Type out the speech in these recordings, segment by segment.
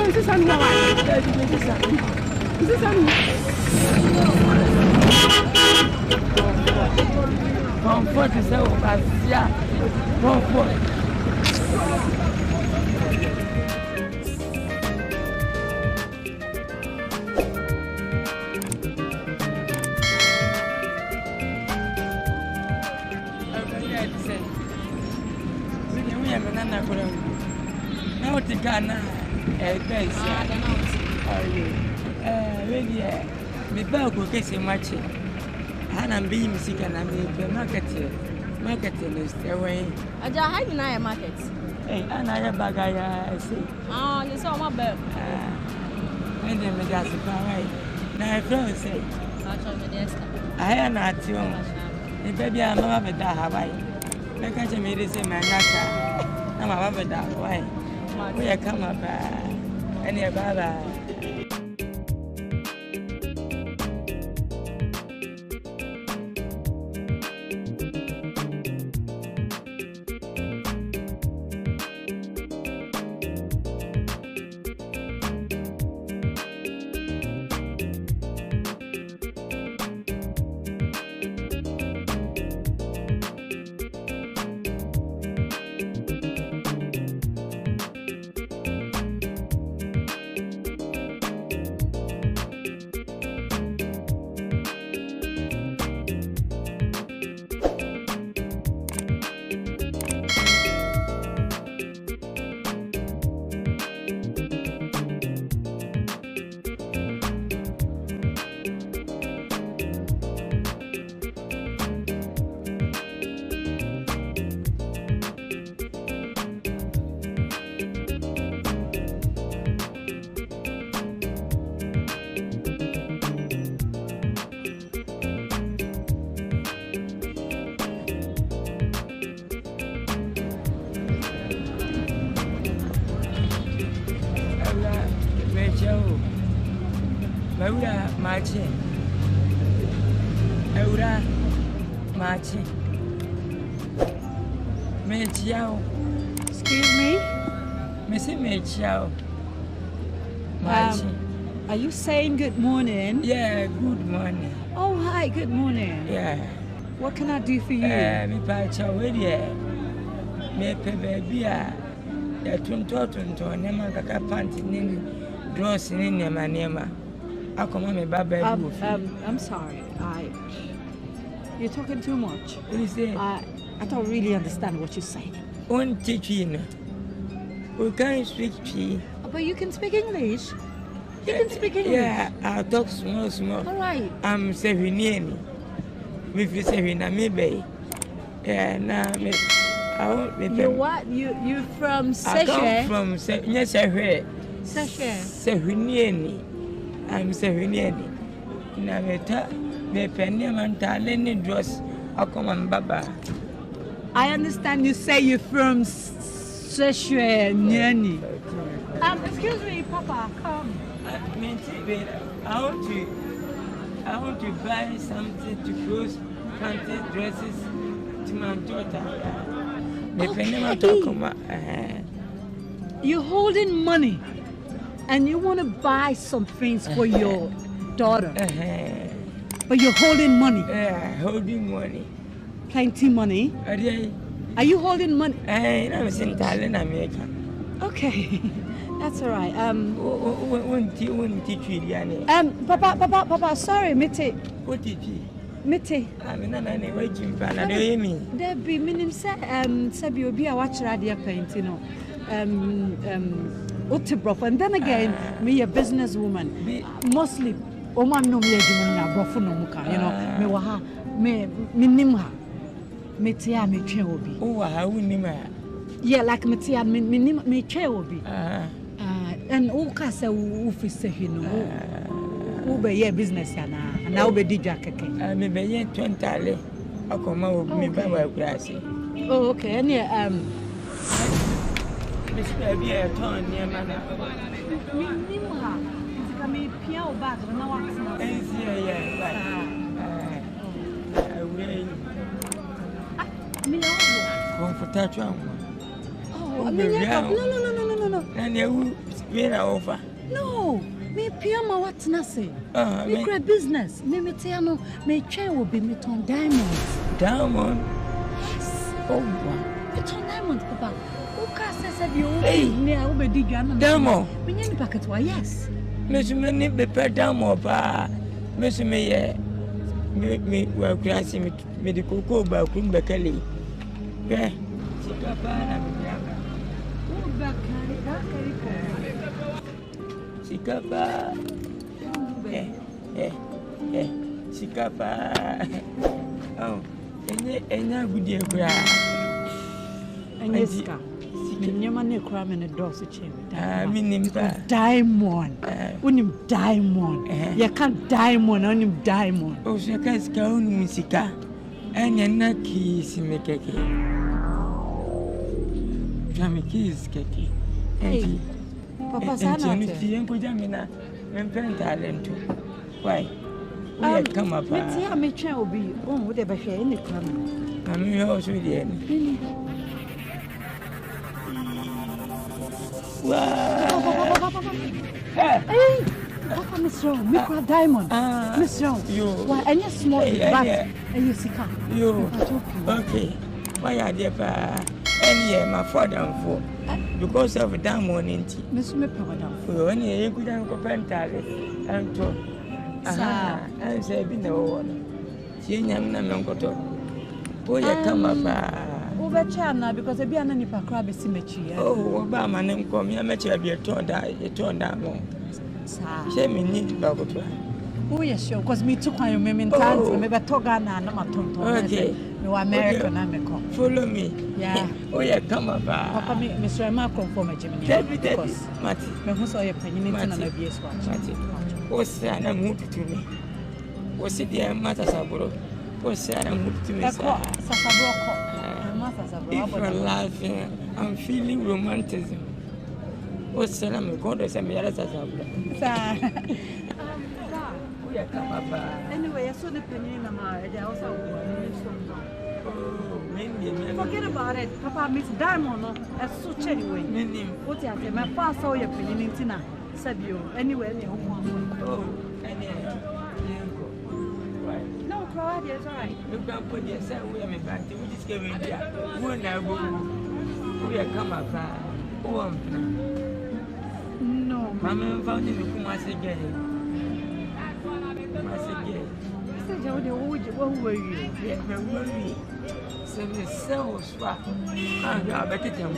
this is one. This is one. Comfort is over. Yeah. Comfort. Now the Ghana, base. Really, the bell will get so much. And I'm being sick and I'm a marketing is the way. I don't have a market. And I have bagaya, say. Oh, you saw my bell. And then the gas is right. Now I feel say, I am not young. The baby, I'm not a Hawaii. I can't make it say my yaka. I'm a that way. We are come up and a baba. Eura Marching. Mechiao. Excuse me? Missy Mechiao. Marching. Are you saying good morning? Yeah, good morning. Oh, hi, good morning. Yeah. What can I do for you? Me pacha wedi me pe baby ya tunto nema kaka panty nini dress nini nema. I'm sorry. You're talking too much. What is it? I don't really understand what you're saying. One teaching. We can't speak Chi. But you can speak English. You can speak English. Yeah, I'll talk small. All right. I'm 7 years. If you 7, I'm maybe. Yeah, now I won't be. You what? You from Seychelles? I come from yes, Seychelles. 7 years. I'm 7 years. Now me penny man talent dress. I come on Baba. I understand you say you're from Seychelles, Nyani. Excuse me, Papa, come. I want to buy something to close panty dresses to my daughter. Me penny man talk about. You're holding money. And you want to buy some things for your daughter. But you're holding money. Yeah, holding money. Plenty money. Are you holding money? I'm in Thailand, America. Okay, that's all right. Papa, sorry, Mete. What did you? Mete. I'm not waiting for another me. There be minim sabi obi a watch radio painting. And then again, me a businesswoman. Mostly, Oma no me a brofu no muka. You know, me waha, me nimha, me tia me che obi. Oh, how we nima? Yeah, like me tia me che obi. And uka se ufi se hino. Ube ye business yana. Na ube dija keke. Me be ye 20. Akoma obi me ba wa kurasi. Oh, okay. And yeah, Miss Baby, I turn near man. Me pia o bag na wa. Yeah, right. Me no. Comfortable. Oh, no. And you Where are over? No, me Piama what's nothing. Me create business. Me Tiano, me chain will be me on diamonds. Diamond? Yes. Oh, wow. Me on diamonds, Papa. Hey, Diamond. We need a packet. Yes. Miss Minnie, be per diamond, pa. Miss me, me, well, classy medical go by Queen Beckley. Yeah. Sikapa. Sikapa. Oh, and now good dear. And yes, your money cram in a dorsey chain. Diamond. Unim diamond. You can't diamond on him diamond. Oh, she can't go on Musika. And you're not keys in the cake. I'm a keys cake. Hey, Papa Sana. Talent. Why? Come up. I may try to be on whatever she in the club. I'm yours with you. Wow. Hey, Papa, Miss Rowe, make a diamond. Miss Rowe, why, and you're small, but and you see, you okay. Why are there? Any my father and for because of a diamond in tea. Miss Mipper, for any you could have a and to and say, be no one. Seeing him, Namcoto. Boy, I come up. Over China because I be an Nipa crab cemetery. Oh, Obama name come here, met you be a torn down. Say me need Bagotua. Oh, yes, sure, because me took my women time, maybe Togana, no matter. Okay, you are American, I'm follow me. Yeah. Oh, yeah, come up. Papa, Mr. Marco for my Jimmy. Because Matty, my saw your penny and a BS Matty. What's that? I'm moved to me. What's it, dear Matasabro? What's that? I'm moved to me. If you're laughing, I'm feeling romanticism. What's that? I'm going to say, anyway, I saw the penny in the marriage. I also forget about it. Papa, Miss Diamond, a such anyway. What I say, my father saw your penny in Tina. Said you anyway. No, Claudia, it's all right. You can put yourself where me back. We just give it here. When I go, we are come up. No, Mamma found you to come as again. What were you? Yeah, worry. Send the cell swap. I'm going to tell you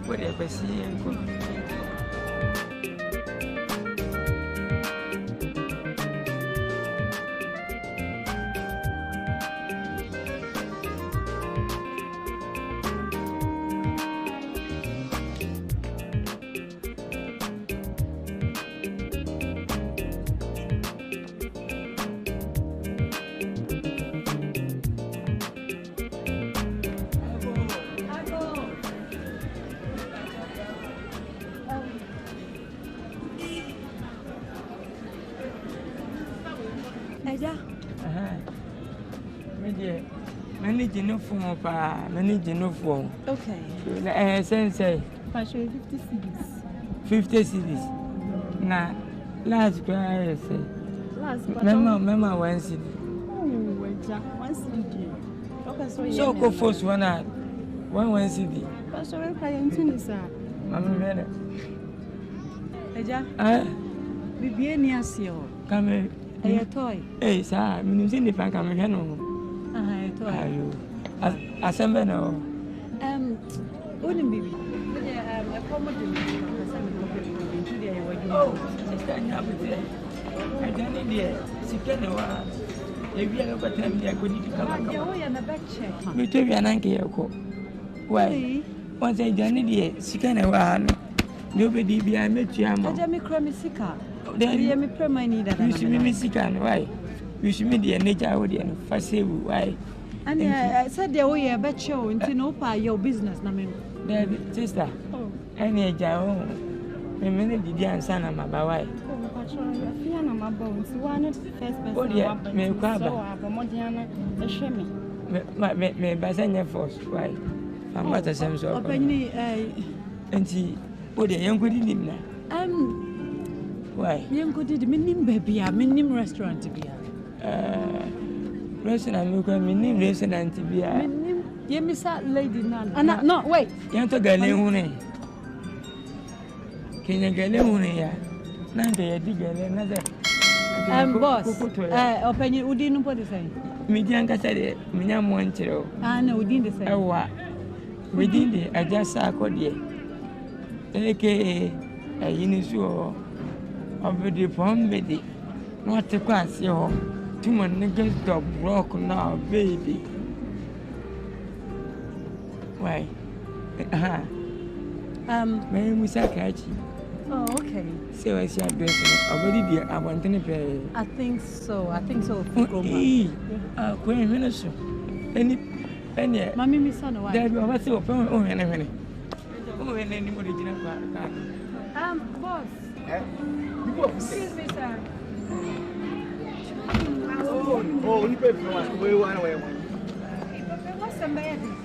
whatever see and go. Manage enough for manage enough for. Okay. Sensei. 50 CDs. 50 CDs. Now, last cry, say. Last, Mama, 1 CD. Oh, 1 CD. Okay, so go first one CD. Pastor, I'm crying, sir. Mamma, Eja. Bibi ni asio. Come here. Toy. Hey, sir, music if I come here no. Ayo. Assemble now. Unim bibi. A commodity. Oh, sister, you have it. I don't need it. She can't know. If you have a time, you are going to come. Oh, you're in a back check. We tell you an uncle. Why? Once I don't need it, she can't know. Nobody be I met you. I'm a cremisica. There me prema need. You should be Mexican. Why? You should meet the nature audience. First, why? And I said, the way I bet you into no part your business. Sister, any jao. A minute did you answer my boy? My bones. One of the first person. Oh, yeah, may grab me Basanya force. Why? I'm not a same sort of penny. And see, oh, the young good in him now. Why? Yanko did minim baby, a minim restaurant to be Restaurant, you can minim restaurant to be a minim. Yemisa lady Nana. No, wait. Yanto Galleone. Can you get a Nante, a digger, another. Boss, open you didn't put the same. Midian said it, Minam Montero. I know, we didn't say. Oh, what? We did it, I just saw Cody. A.K.A. a Unisio of the poem, baby. Not to pass your 2 niggas dog broke now, baby. Why? Maybe we said catchy. Oh, okay. So I see a dress already dear. I want to pay. I think so. Queen Minister. Any. Mammy, Miss Son, there you are. So, oh, and a minute. Oh, and anybody didn't boss. Excuse me, sir. Oh, you pay for us. We want away. What's the matter?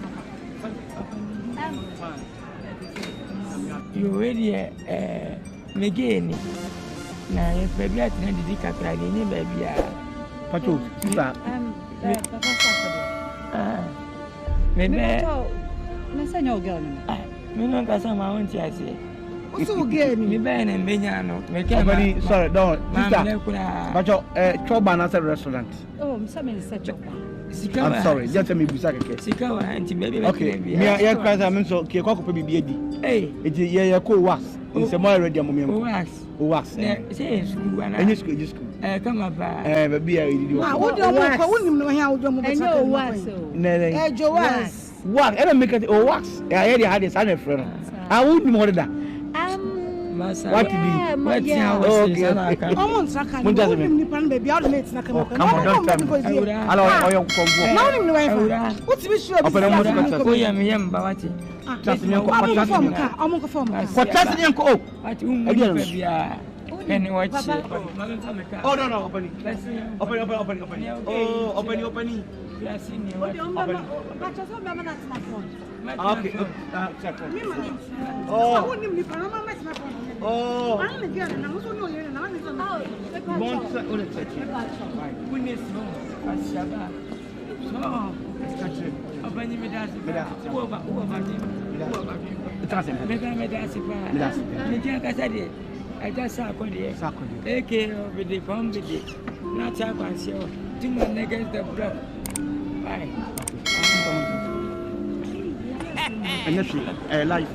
You already again. Now, if baby, I didn't dedicate any baby. Pato, Maybe let's know, girl. Me no kasa ma won ti ase. What's so gay? Me be na mbenya no. Me ke Somebody, sorry, don't. Sister. Pato, Choba na restaurant. Oh, I'm sorry, Mr. Choba. I'm sorry, just tell me Busaka. Sikawa anti baby. Okay, me ya kwasa me so ke kwako pe bibi edi. Hey, eti ye ko wax. Nse mo already amomem. Wax. Wax. Say school ana. Any school. Come ba. Baby ya idi. Ah, wo do mo ko wonim no hia wo do mo be say. Wax. Ne. Jo wax. Wax, I don't make it wax. I hear the hardest and friend. I would more than that. Masa. What did you? What you okay. Omo nsaka ni wonim ni pan baby all mates na kama. Come on, don't tell me. Hello, oyo kombo. Na wonim ni wife. What be sure be. Open ko ya me yamba wati. Trust me, omo ko form. What trust me ko? Wati baby ya. Can you watch? Oh no, open it. Open. Oh, open it. Yes, in you. Okay. Check. Oh, wonim ni pan mama na phone. Oh. I'm the girl na so no yere na me so. Bonsa o le check. Goodness no. Asiaba. So, catch it. Open me that. Over. Trust me. Me that pa. Me can kasa de. I just saw Cody. AK over the phone with it. Not a conscious. 2 months against the block. Bye. Life.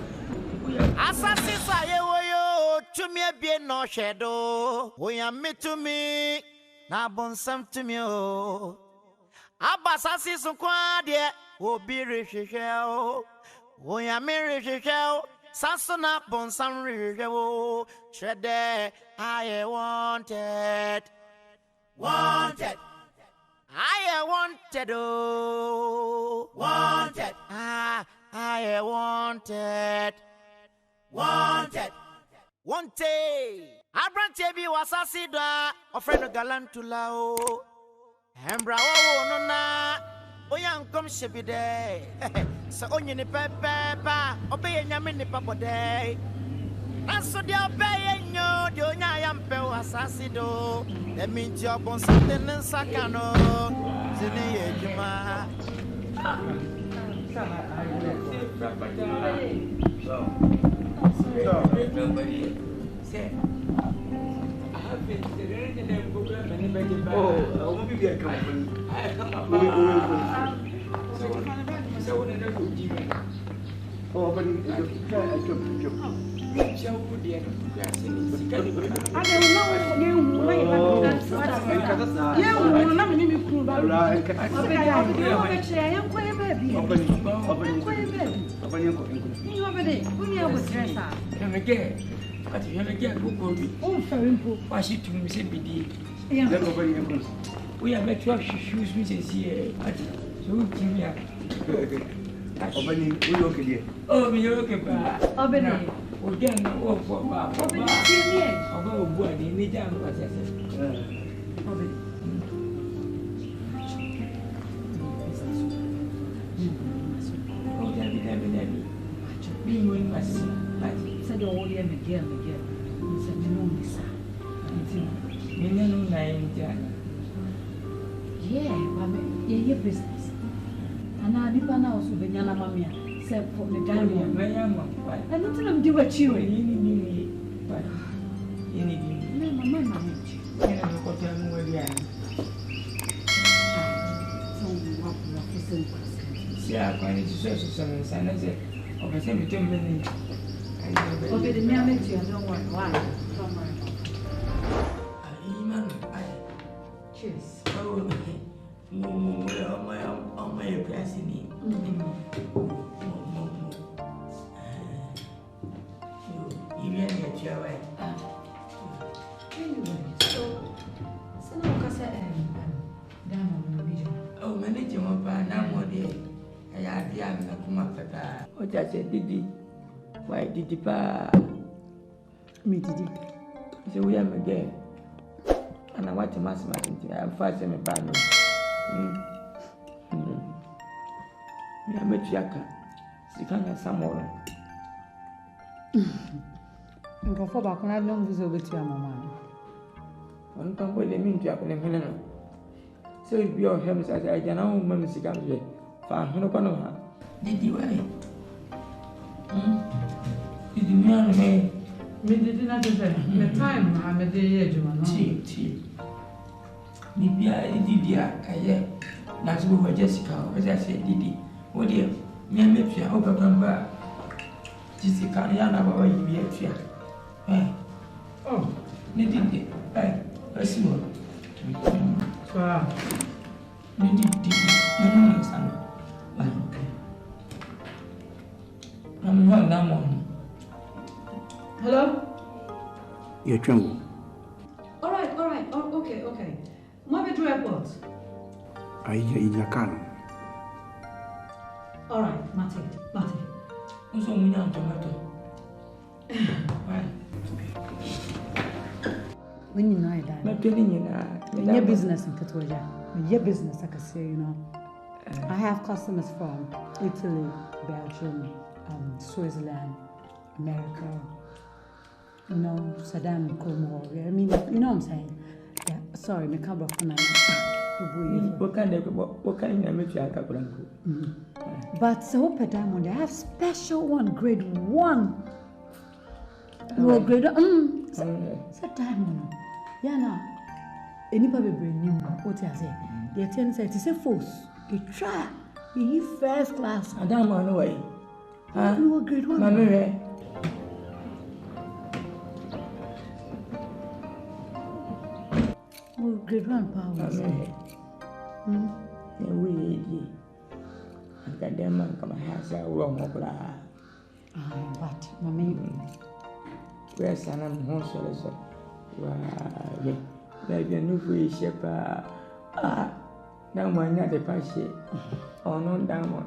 Assassin sayewoyo tumi ebie no shedo oyame to me na bonsam to me o abasasi so kwa de obi rehwehwe o oyame rehwehwe o saso na bonsam rehwehwe o shede I wanted I wanted oh wanted I wanted. Abrante bi wasasi da ofreno galantula o. Embra wo no na oyankom shebide. Sa onyini pepepa obeye nyame ni papode. Aso dia obeye nyo de onya yampe wasasi do. Emi nti obon something nsaka no. Zini yejuma. Nobody said, I have been to the program and anybody. Oh, maybe I come. I come up. So, when I go to Oh, but we are better shoes, Mrs. Here. So, give me up. Opening, we okay there. Oh, me okay, Opening. We can go for bar. Opening. I'll go board in the jam. Oh, Daddy. Being one must said all the again. Yeah, your business. And I be now also be Yana Mamia, except for the diamond. I don't tell them do what you need me. But you need me. My manage. You know what I'm with you. So, what see, I'm going to search some and I said, of the same 2 minutes. Okay, the man you don't want why. Don't worry. Cheers. Oh, my classy. You really get your way. Anyway, so now because oh, manager, now more day. I have the army of my papa. Oh, just a diddy. Why did you pa? Me did it. So we am again. And I want to mass matching. I'm fast in a panel. I met Yaka. She can't have some more. Go for back when I don't visit with your mamma. One can put them into up in a minute. So if your hems as I don't know, Mamma, she comes with. Found her. Did you wait? Did you marry me? Me did not say. The time I'm a day age, man. Tea. Maybe I did ya. That's what Jessica, as I said, Didi. Oh dear, me and Mepsia, hope I come back. Jessica, Yana, about you be a chair. Oh, Didi, I see what. So, Didi, no, son. I'm not that one. Hello? You're tremble. All right. Oh, okay. Move to airport. I in your car. All right, Mate. Also, we know tomato. When you know that, I'm telling you now. Your business in Katoja. Your business, I can say, you know. I have customers from Italy, Belgium, Switzerland, America, you know, Saddam Como. I mean, you know what I'm saying? Yeah, sorry, my camera phone. What kind of make you but so per diamond, they have special one, grade 1. No, grade so diamond. Yeah, now, anybody bring new what I say? They tend to say, it's a force. You try, you first class. I don't know way. You were grade 1. Mamma. Oh, grade 1 power. We got them and come has a wrong. But, Mammy, where's an unhorse? Why, maybe a new free shepherd. Now, why not a passion or no diamond?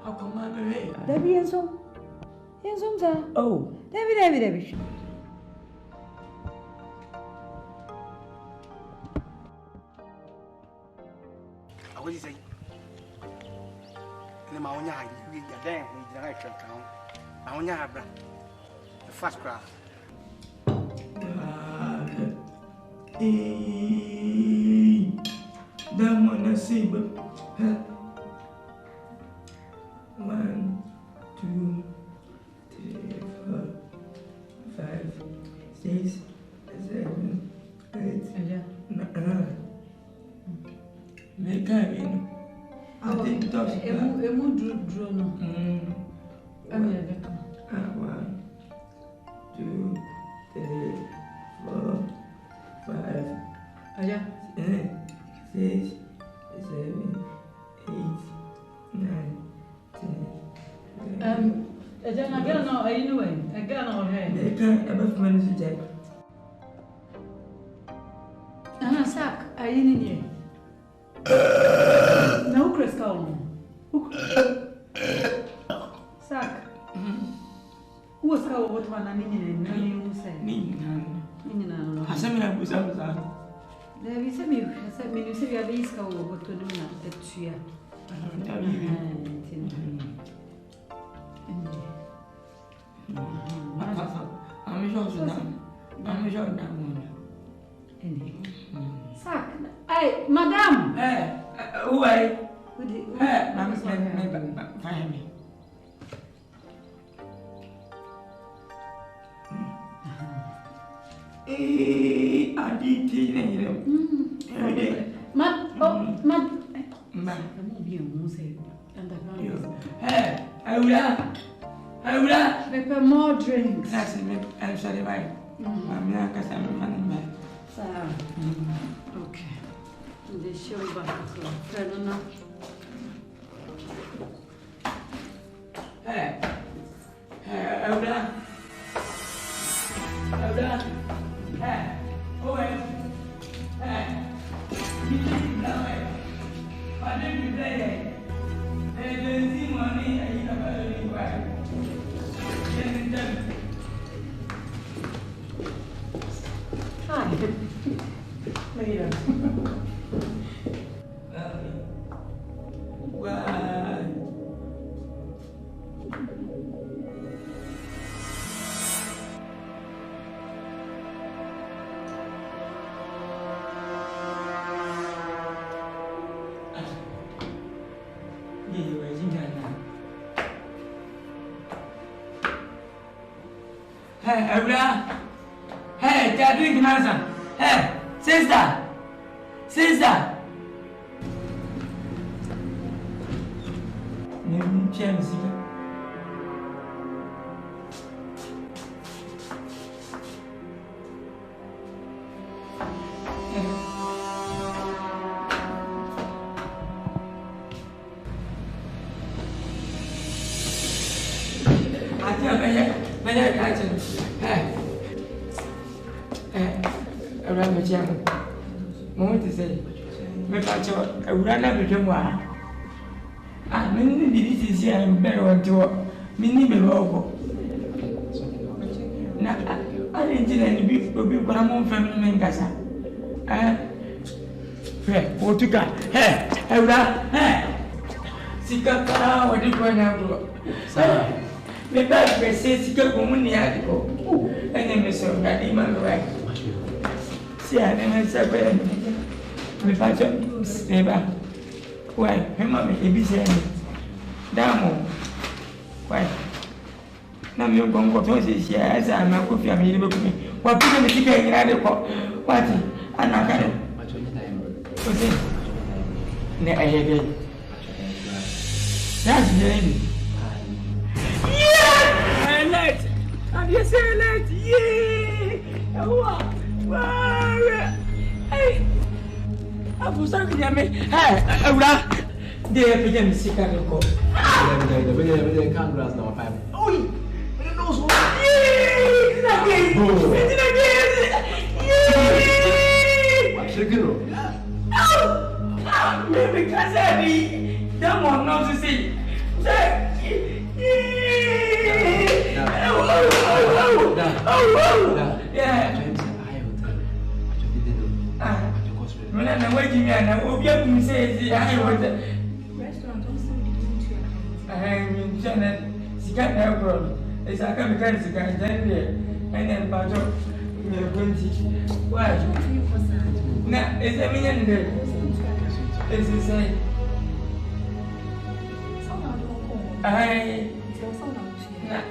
How come I be? Debbie and so? Sir. Oh, Debbie. What do you say? And my own eye, you get there, you direct your town. My own eye, the fast crowd. Damn one I see, but 1, 2, 3, 4, 5, 6, 7, 8. Make in. I think that's a drone. 1, 2, 3, 4, 5, 6, 7, 8, 9, 10. Then I get no, anyway. I get no hair. They can't ever manage to take. Sack, I didn't hear. No, Crystal. Sack. Who was called what one? I mean, you say. I said, I was out. There is a me, I said, you say, you have these what to do now, that year. Hey, madam. Who are you? I'm find me. I did teenage. I will prepare more drinks. I'm sorry, bye. I'm not because I'm a man. Okay. The show back to Fernanda. Hey, Later. Hey, hey, Kwadwo Nkansah. Hey, sister. Me back say sika komuni adiko. Ene me so ngadi man right. See I never say be me facho me ba. Why? Hema me ebi say me. Damo. Why? Na me gongo to say sia asa na ko fi amiri be kumi. Wa pide me sika nyina de ko. Wati ana kare. Macho ni time. O say. Ne ayebe. That's the and you say let's yeah. Wow. Hey. Abu Sabi me. Hey, Aura. They begin sick and go. The can't grass now 5. Oh, we don't know so. Yeah. What's the girl? Oh, maybe because I don't want not to see.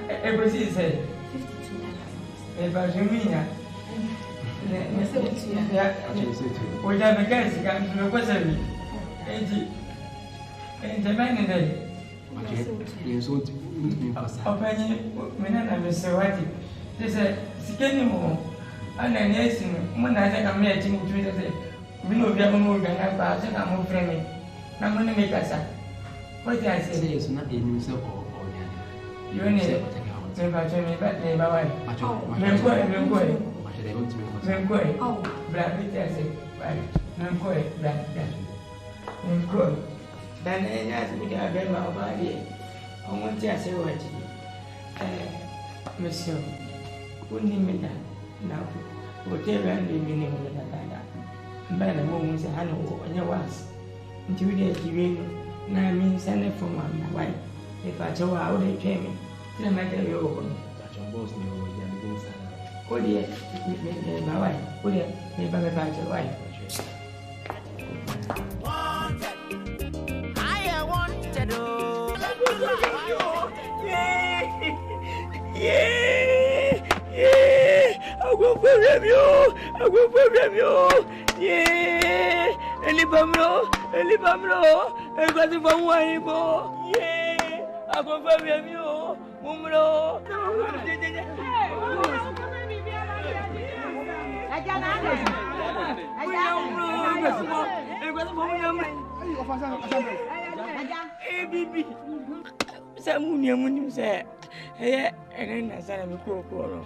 Everybody say 52. If I mean, we have a guy who comes to the question. And the man in there. Opinion, men and Mr. Whitey. They said, skinny more. And then, yes, when I think I'm making to say, we know we have a more than I pass and I'm more friendly. I'm going to make us up. What I say is not in himself or you need it. Never tell me about neighbor wife. Oh, black, I say, right. Black. Then I asked me to have been my body. I want to say what Monsieur, wouldn't you mean that? Now, whatever I mean with that. Man, a woman's a hand and your was. Until they give in, now I mean, send it for my wife. If I told her how they came in. na ma de yo ko boss ni o ya ni din sana ko de me ba wai ko de me ba me ba je wai I wanted I go problem you. Yeah. Eli bamro. I got the bomb way bo. Yeah. I go problem you. Mumro. Samunia say, eh, and then I said, I'm a cocoa.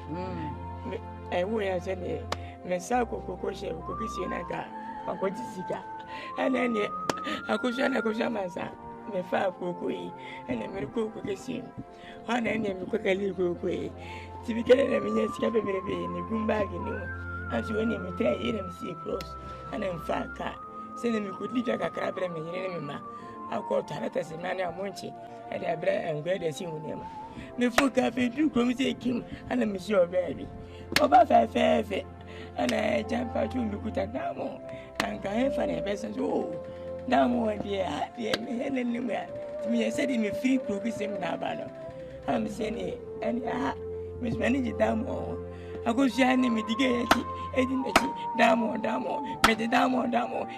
I will answer me. Mesako kokoshe kokisi naga akotisiga anene akushana kushamasa mefa kokoi ene meriko kokisi anene mikokali kokoi tibikele na minya sika bebebe ni gumbagi ni anti woni mitre ire msi cross ana mfaka sene mikodika kakra bre menyere ne mema akota na semane amonchi ade abre ngwede si hunema mefuka fedu komisi kim ana misi obabi oba fefe ana jampa chumbi kutandamo nanga hefa ne pesa so damo dia me nemu me said me free program na bano am sene ani miss manage damo akoshani me dige yachi edinachi damo me de damo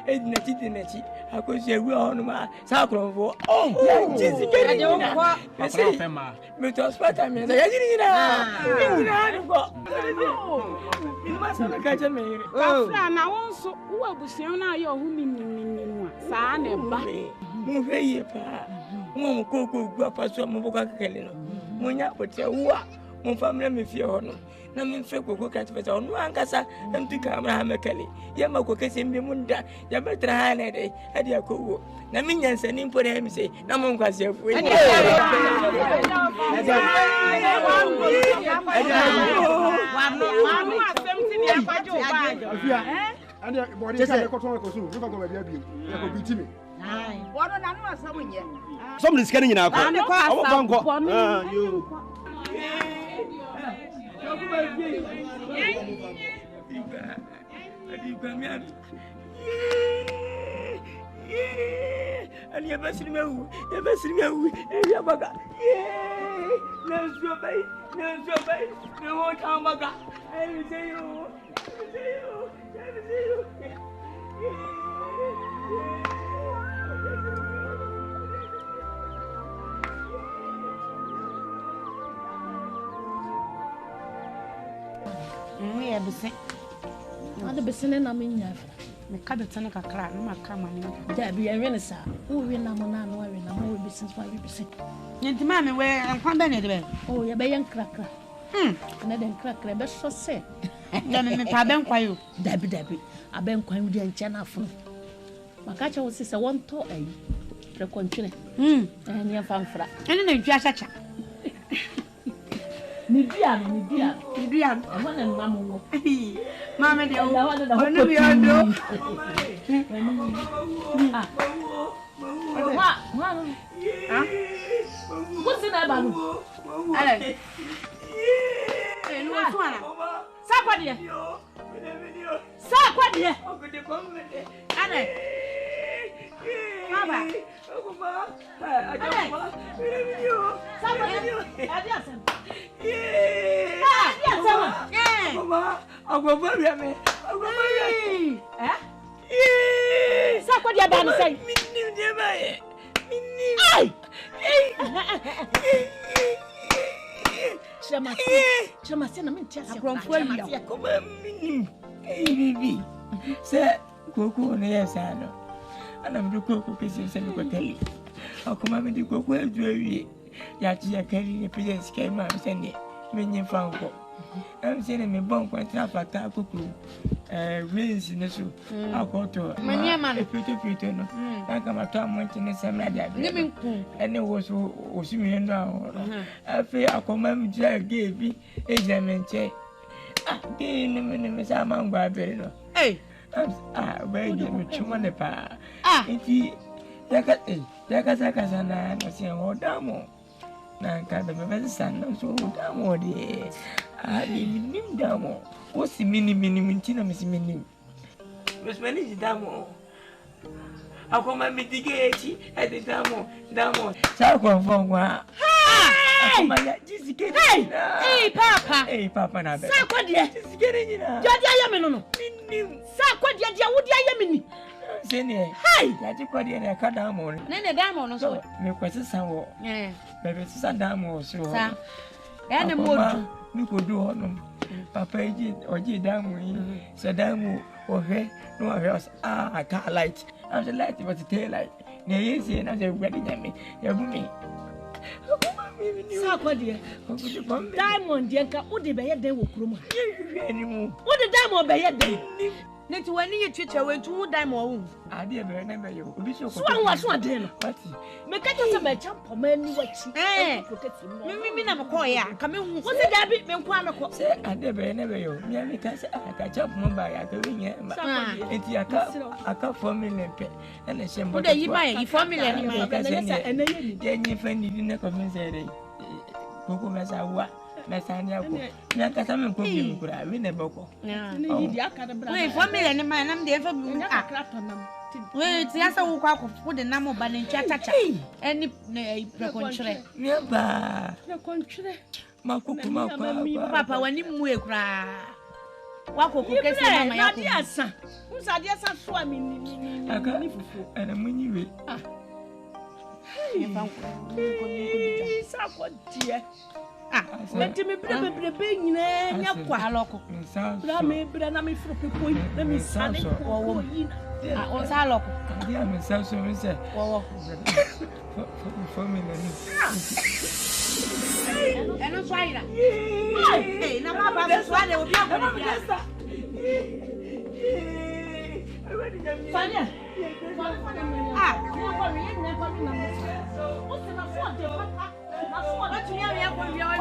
edinachi dinachi akoshe wi onuma sakronfo jinsi kere me to spata me ya jini ko Masana kacha mere. Afra na wonso wo abusian na ayo hu miniminimu a saa na ba. Mo feye pa. Mo koko gba paso mo boka kekele no. Mo nya pote wo a mo family me fie ho no. Na me fe koko ka tfeta onu ankasa ntu kamera ha mekele. Ya mako kese mbe munda. Ya betra ha na de. Ade akowo. Na me nyansa ni mpo na mi se na mo nkwase afu. Somebody's getting in our car. You. And you best remember, you baga. Let's go, baby. No more time, baga. I will say you. We have seen. What the business I mean, Me kada tana kakra no makama ne. Da bi enwe sa. Wo wi na mo na no we na mo business wa business. Nti ma me we ankwan be ne de be. Oh, ya be yan krakra. Na den krakra be so se. Ya me pa be nkwa yo. Dabi. Aben kwan wi anche na afo. Maka cha wo se won to ayi. Pre kontwene. Ni afamfra. Ene na ntwa chacha. Ni bia. E wona na mo no. Mama de onu bi odo. What's in about? Ale. No suana. Sakwadia. Ale. Baba. Sakwadia ba me say. Chama na me tia se Akronfo ya koma minim. Bibi. Se koko na yesa no. Ana mdu koko kesi se me kwatali. Akoma me di koko adu awie. Ya ti ya kari ne pije sika ma me se ne. Menye fanko. Am se ne me bon kwatra fata kokuru. Wins ne so. Akoto. Mania man. Pito no. Aka mata monti ne semra dia. Nimi nku. Ene wo so osimi ndo aho. Afi akoma me dia gebi ejamenche. Ge ne me sa mangwa bere no. Where you me chuma ne pa. Inti yaka saka sana no se ho damo. na ka be be san so damo de minim damo o si minim ntina me si minim mes mani damo akoma mitigate e de damo sa konfon kwa akoma ya jisike papa na be sa kwade jisike ni na jodi ayame no minim sa kwade dia wodi ayame ni sene ya ti kwade na ka damo ne damo no so me kwese san wo bebe sisa damo so sa e na modu mi ko do hono papa eji oji damo yi so damo ohe no ohe aka light am the light but tail light ne yesi na se gwadi nyame ya bumi sa kwade diamond ye nka odi be ye den wo kurom ha ni mu odi diamond be ye den neti wani ye twetwe we tu diamond wo ade be na be yo obi so ko so ade no party me ka tse be champo ma ni wachi mi na me ko ya ka me hu wo se da bi me nko ameko se ade be na be yo mi ka se aka champo mo ba ya ka we nya ma enti aka formula pe na se mbo wo da yi ba yi formula ni ma ka se ni ye nyi fa ni na ko me se re koko me sa wa na sanya ko nya ka sa me ko bi mu kura we na boko ne yi di aka da bra we formula ni ma nam de fa bi aka krato nam we ti asa wo kwa ko de nam ba ne ntwa chacha eni prekonchre ne ba prekonchre makoko papa wani mu e kura wa koko kese mama ya ko na dia san unsa dia san so ami ni fufu ana munyiwe sa ko die Meti me bre nyina nya kwa aloko. Bra me bre na me fro pepo yi na me sane ko yi na. O sa aloko. Dia me sa so me se. Wo. For me na ni. Eno swaira. Eh, na ma ba swale obi akọ ni ya. Fanya. Ah, mo ko ri na ko ni na mo. O se na fo de papa. What you have, we are